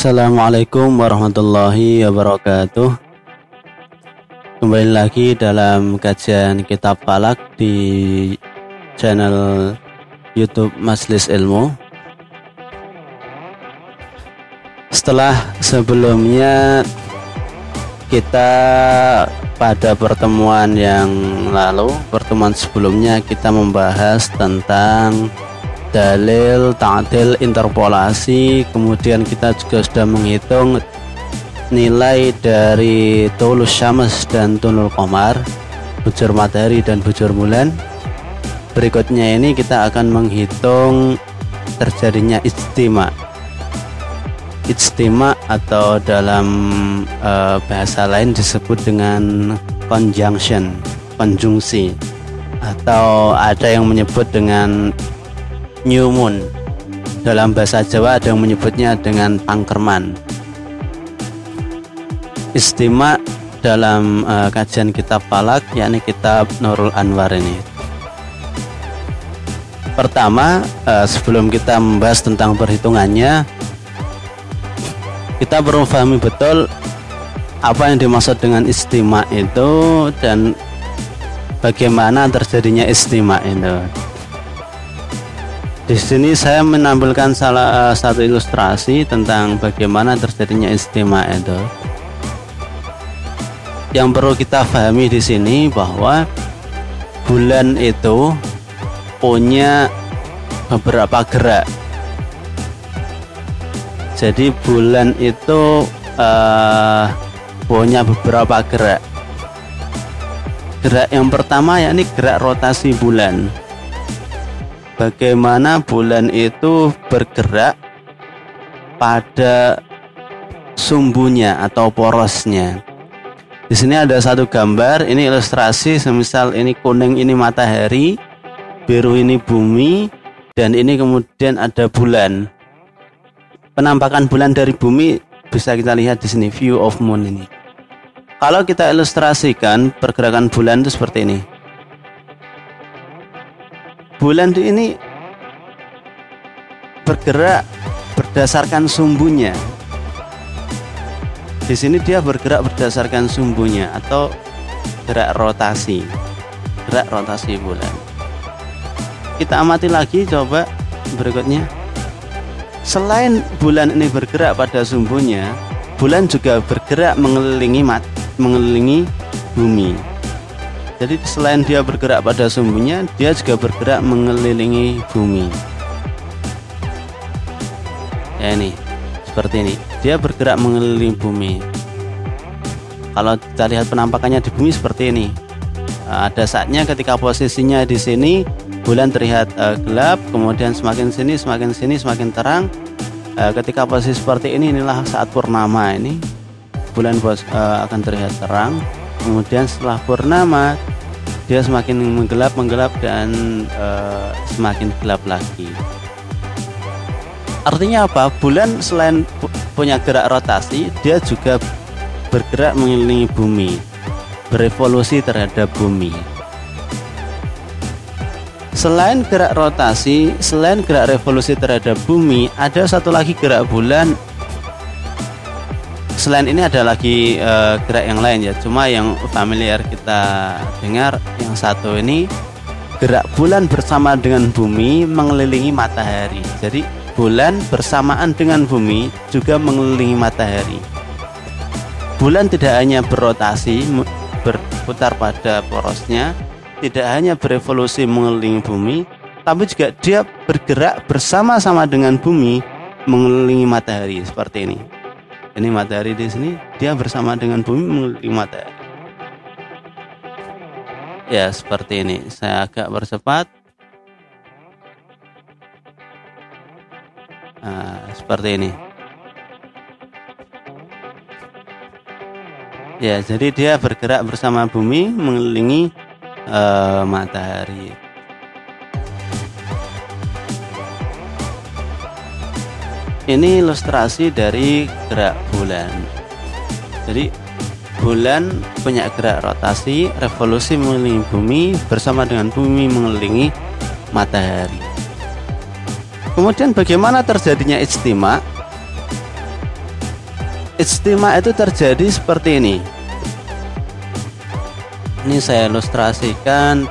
Assalamualaikum warahmatullahi wabarakatuh. Kembali lagi dalam kajian kitab Falak di channel YouTube Majelis Ilmu. Setelah sebelumnya kita pada pertemuan yang lalu, pertemuan sebelumnya kita membahas tentang dalil, ta'dil, interpolasi. Kemudian kita juga sudah menghitung nilai dari tulus syams dan tulul qamar, bujur matahari dan bujur bulan. Berikutnya ini kita akan menghitung terjadinya ijtima. Ijtima atau dalam bahasa lain disebut dengan conjunction, konjungsi, atau ada yang menyebut dengan new moon. Dalam bahasa Jawa ada yang menyebutnya dengan pangkerman. Ijtima dalam kajian kitab Falak, yakni kitab Nurul Anwar ini. Pertama, sebelum kita membahas tentang perhitungannya, kita perlu pahami betul apa yang dimaksud dengan ijtima itu dan bagaimana terjadinya ijtima itu. Di sini saya menampilkan salah satu ilustrasi tentang bagaimana terjadinya ijtima itu. Yang perlu kita pahami di sini bahwa bulan itu punya beberapa gerak. Jadi bulan itu punya beberapa gerak. Gerak yang pertama yakni gerak rotasi bulan. Bagaimana bulan itu bergerak pada sumbunya atau porosnya. Di sini ada satu gambar, ini ilustrasi, semisal ini kuning ini matahari, biru ini bumi, dan ini kemudian ada bulan. Penampakan bulan dari bumi bisa kita lihat di sini, view of moon ini. Kalau kita ilustrasikan pergerakan bulan itu seperti ini. Bulan ini bergerak berdasarkan sumbunya. Di sini dia bergerak berdasarkan sumbunya atau gerak rotasi bulan. Kita amati lagi coba berikutnya. Selain bulan ini bergerak pada sumbunya, bulan juga bergerak mengelilingi bumi. Jadi selain dia bergerak pada sumbunya, dia juga bergerak mengelilingi bumi. Ya ini, seperti ini. Dia bergerak mengelilingi bumi. Kalau kita lihat penampakannya di bumi seperti ini. Ada saatnya ketika posisinya di sini, bulan terlihat gelap, kemudian semakin sini semakin terang. Ketika posisi seperti ini, inilah saat purnama ini. Bulan akan terlihat terang. Kemudian setelah purnama dia semakin menggelap dan semakin gelap lagi. Artinya apa? Bulan selain punya gerak rotasi, dia juga bergerak mengelilingi bumi, berevolusi terhadap bumi. Selain gerak rotasi, selain gerak revolusi terhadap bumi, ada satu lagi gerak bulan. Selain ini ada lagi gerak yang lain ya, cuma yang familiar kita dengar yang satu ini, gerak bulan bersama dengan bumi mengelilingi matahari. Jadi bulan bersamaan dengan bumi juga mengelilingi matahari. Bulan tidak hanya berrotasi, berputar pada porosnya, tidak hanya berevolusi mengelilingi bumi, tapi juga dia bergerak bersama-sama dengan bumi mengelilingi matahari seperti ini. Ini matahari di sini, dia bersama dengan bumi mengelilingi matahari. Ya, seperti ini. Saya agak percepat. Nah, seperti ini. Ya, jadi dia bergerak bersama bumi mengelilingi matahari. Ini ilustrasi dari gerak bulan. Jadi bulan punya gerak rotasi, revolusi mengelilingi bumi bersama dengan bumi mengelilingi matahari. Kemudian bagaimana terjadinya ijtima? Ijtima itu terjadi seperti ini. Ini saya ilustrasikan.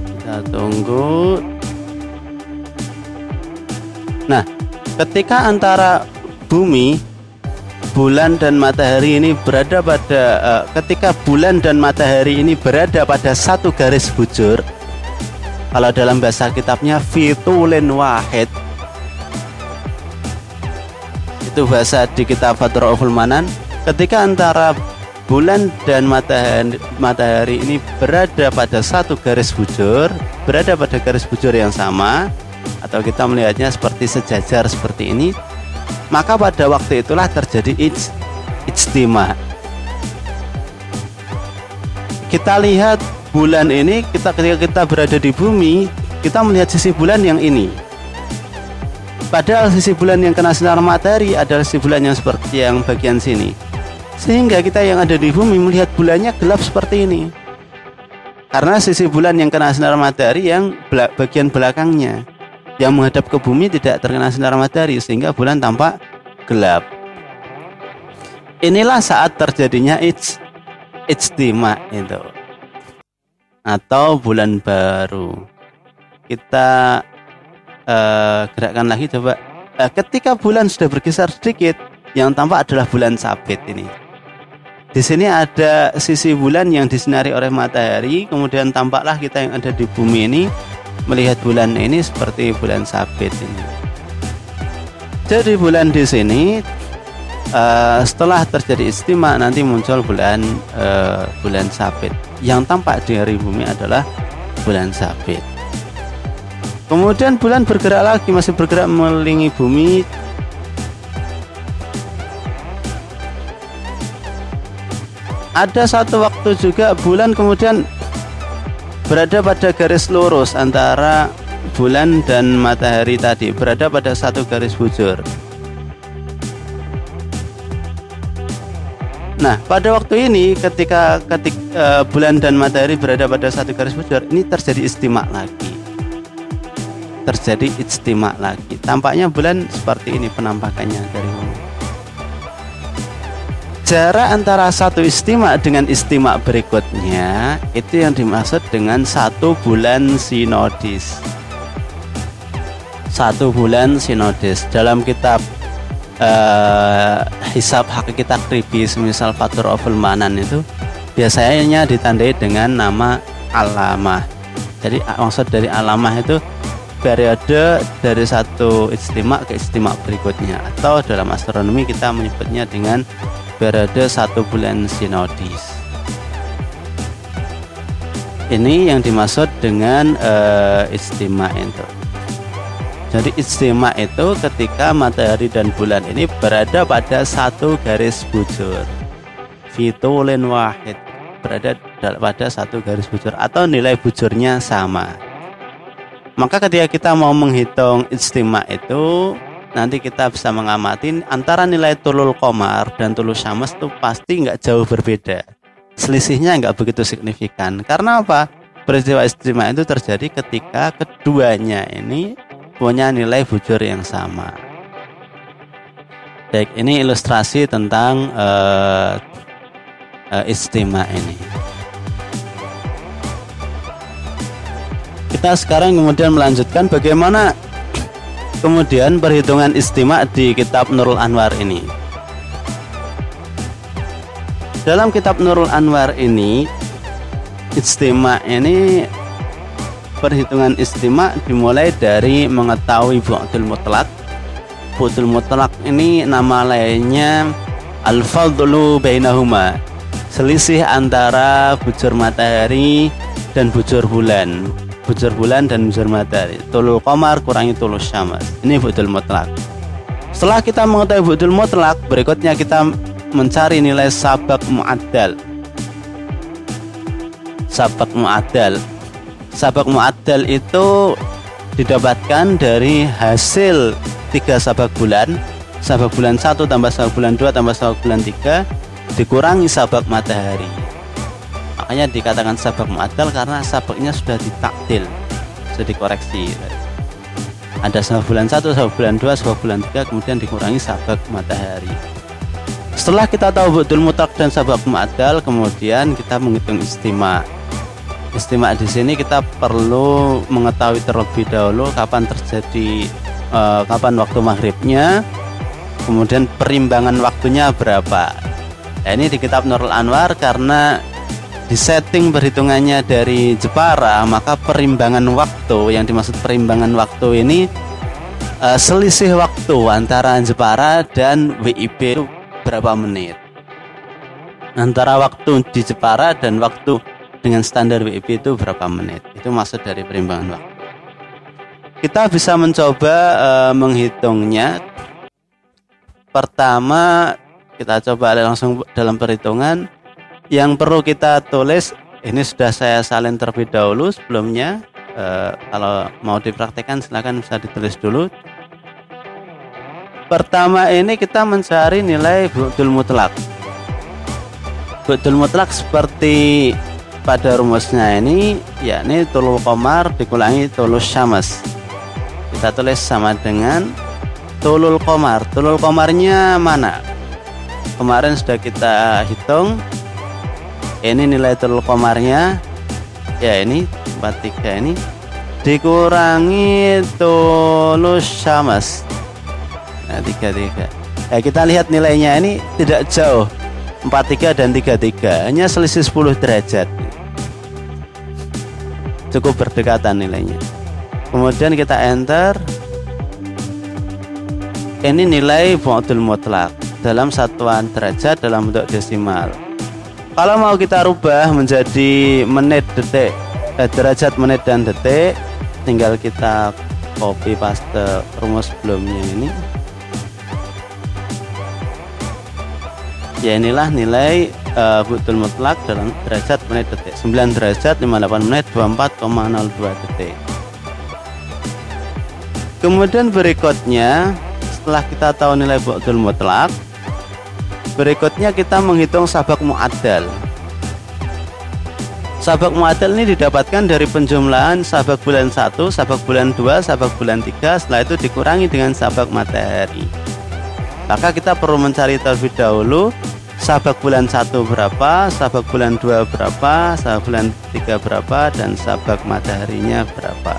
Kita tunggu. Nah, ketika antara bumi, bulan dan matahari ini berada pada ketika bulan dan matahari ini berada pada satu garis bujur, kalau dalam bahasa kitabnya fitulin wahid, itu bahasa di kitab Fathur Manan, ketika antara bulan dan matahari ini berada pada satu garis bujur, berada pada garis bujur yang sama, atau kita melihatnya seperti sejajar seperti ini, maka pada waktu itulah terjadi ijtima. Kita lihat bulan ini, ketika kita berada di bumi, kita melihat sisi bulan yang ini. Padahal sisi bulan yang kena sinar matahari adalah sisi bulan yang seperti yang bagian sini. Sehingga kita yang ada di bumi melihat bulannya gelap seperti ini. Karena sisi bulan yang kena sinar matahari yang bagian belakangnya, yang menghadap ke bumi tidak terkena sinar matahari, sehingga bulan tampak gelap. Inilah saat terjadinya ijtima itu, atau bulan baru. Kita gerakkan lagi coba. Ketika bulan sudah bergeser sedikit, yang tampak adalah bulan sabit ini. Di sini ada sisi bulan yang disinari oleh matahari, kemudian tampaklah kita yang ada di bumi ini melihat bulan ini seperti bulan sabit ini. Jadi bulan di sini setelah terjadi ijtima nanti muncul bulan sabit. Yang tampak di hari bumi adalah bulan sabit. Kemudian bulan bergerak lagi, masih bergerak mengelilingi bumi. Ada satu waktu juga bulan kemudian berada pada garis lurus antara bulan dan matahari tadi, berada pada satu garis bujur. Nah, pada waktu ini ketika bulan dan matahari berada pada satu garis bujur, ini terjadi ijtima lagi. Terjadi ijtima lagi. Tampaknya bulan seperti ini penampakannya dari bumi. Jarak antara satu ijtima dengan ijtima berikutnya itu yang dimaksud dengan satu bulan sinodis. Satu bulan sinodis dalam kitab hisab hakikat takribi, semisal Fathur Manan itu biasanya ditandai dengan nama alamah. Jadi maksud dari alamah itu periode dari satu ijtima ke ijtima berikutnya, atau dalam astronomi kita menyebutnya dengan periode satu bulan sinodis. Ini yang dimaksud dengan ijtima itu. Jadi ijtima itu ketika matahari dan bulan ini berada pada satu garis bujur, fitulin wahid, berada pada satu garis bujur atau nilai bujurnya sama. Maka ketika kita mau menghitung ijtima itu, nanti kita bisa mengamati antara nilai tulul qamar dan tulul syams itu pasti nggak jauh berbeda. Selisihnya nggak begitu signifikan. Karena apa? Peristiwa ijtima itu terjadi ketika keduanya ini punya nilai bujur yang sama. Baik, ini ilustrasi tentang ijtima ini. Kita sekarang kemudian melanjutkan bagaimana kemudian perhitungan ijtima di kitab Nurul Anwar ini. Dalam kitab Nurul Anwar ini, ijtima ini, perhitungan ijtima dimulai dari mengetahui bu'dul mutlaq. Bu'dul mutlaq ini nama lainnya al-fadlu bainahuma, selisih antara bujur matahari dan bujur bulan. Bujur bulan dan bujur matahari, tulul qamar kurangi tulul syams. Ini bu'dul mutlaq. Setelah kita mengetahui bu'dul mutlaq, berikutnya kita mencari nilai sabaq mu'addal. Sabaq mu'addal. Sabaq mu'addal itu didapatkan dari hasil 3 sabaq bulan. Sabaq bulan 1 tambah sabaq bulan 2 tambah sabaq bulan 3 dikurangi sabak matahari. Makanya dikatakan sabak mu'addal karena sabaknya sudah ditakdil, sudah dikoreksi. Ada sabak bulan 1, sabak bulan 2, sabak bulan 3, kemudian dikurangi sabak matahari. Setelah kita tahu bu'dul mutlaq dan sabak mu'addal, kemudian kita menghitung istima'. Istima' di sini kita perlu mengetahui terlebih dahulu kapan terjadi kapan waktu maghribnya, kemudian perimbangan waktunya berapa. Nah, ini di kitab Nurul Anwar karena disetting perhitungannya dari Jepara, maka perimbangan waktu, yang dimaksud perimbangan waktu ini selisih waktu antara Jepara dan WIB itu berapa menit. Antara waktu di Jepara dan waktu dengan standar WIB itu berapa menit. Itu maksud dari perimbangan waktu. Kita bisa mencoba menghitungnya. Pertama, kita coba langsung dalam perhitungan. Yang perlu kita tulis, ini sudah saya salin terlebih dahulu sebelumnya. Kalau mau dipraktekkan silakan bisa ditulis dulu. Pertama ini kita mencari nilai bu'dul mutlaq. Bu'dul mutlaq seperti pada rumusnya ini, yakni tulul qamar dikurangi tulus syams. Kita tulis sama dengan tulul qamar. Tulul qamarnya mana? Kemarin sudah kita hitung. Ini nilai tulul qamarnya, ya ini 43 ini dikurangi tulus syams. Nah, 33. Ya, kita lihat nilainya ini tidak jauh, 43 dan 33, hanya selisih 10 derajat. Cukup berdekatan nilainya. Kemudian kita enter. Ini nilai bu'dul mutlaq dalam satuan derajat dalam bentuk desimal. Kalau mau kita rubah menjadi menit, detik, derajat, menit dan detik, tinggal kita copy paste rumus sebelumnya ini. Ya, inilah nilai bu'dul mutlaq dalam derajat, menit, detik. 9 derajat, 58 menit, 24,02 detik. Kemudian berikutnya, setelah kita tahu nilai bu'dul mutlaq, berikutnya kita menghitung sabak mu'addal. Sabak mu'addal ini didapatkan dari penjumlahan sabak bulan 1, sabak bulan 2, sabak bulan 3, setelah itu dikurangi dengan sabak matahari. Maka kita perlu mencari terlebih dahulu sabak bulan 1 berapa, sabak bulan 2 berapa, sabak bulan 3 berapa, dan sabak mataharinya berapa.